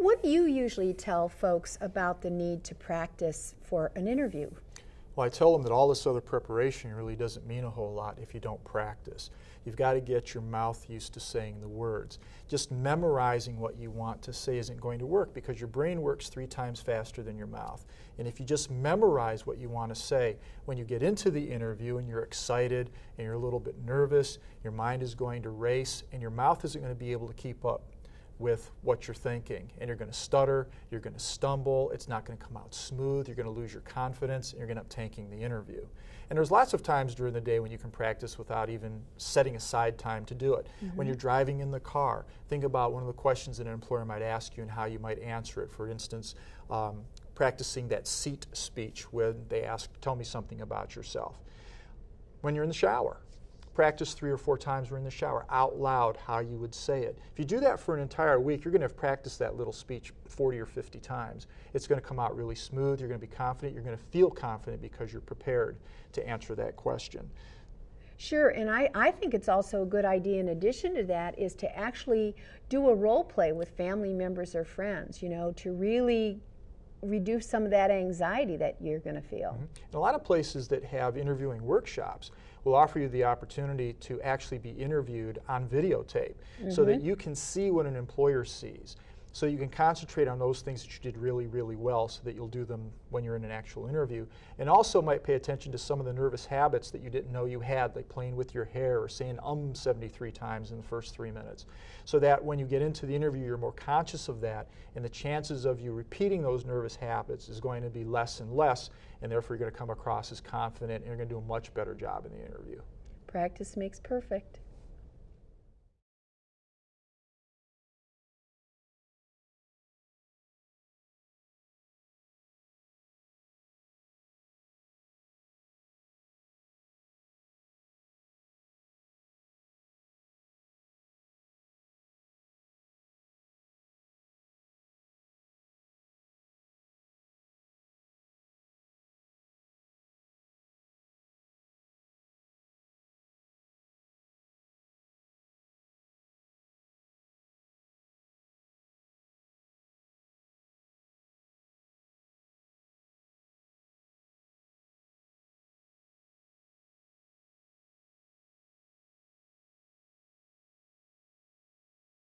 What do you usually tell folks about the need to practice for an interview? Well, I tell them that all this other preparation really doesn't mean a whole lot if you don't practice. You've got to get your mouth used to saying the words. Just memorizing what you want to say isn't going to work because your brain works 3 times faster than your mouth. And if you just memorize what you want to say, when you get into the interview and you're excited and you're a little bit nervous, your mind is going to race and your mouth isn't going to be able to keep up with what you're thinking, and you're going to stutter, you're going to stumble, it's not going to come out smooth, you're going to lose your confidence, and you're going to end up tanking the interview. And there's lots of times during the day when you can practice without even setting aside time to do it. When you're driving in the car, think about one of the questions that an employer might ask you and how you might answer it. For instance, practicing that seat speech when they ask, tell me something about yourself. When you're in the shower, practice 3 or 4 times when you're in the shower, out loud, how you would say it. If you do that for an entire week, you're going to have practiced that little speech 40 or 50 times. It's going to come out really smooth, you're going to be confident, you're going to feel confident because you're prepared to answer that question. Sure, and I think it's also a good idea in addition to that is to actually do a role play with family members or friends, you know, to really reduce some of that anxiety that you're going to feel. And a lot of places that have interviewing workshops will offer you the opportunity to actually be interviewed on videotape so that you can see what an employer sees. So you can concentrate on those things that you did really, really well so that you'll do them when you're in an actual interview. And also might pay attention to some of the nervous habits that you didn't know you had, like playing with your hair or saying 73 times in the first 3 minutes. So that when you get into the interview, you're more conscious of that, and the chances of you repeating those nervous habits is going to be less and less, and therefore you're going to come across as confident and you're going to do a much better job in the interview. Practice makes perfect.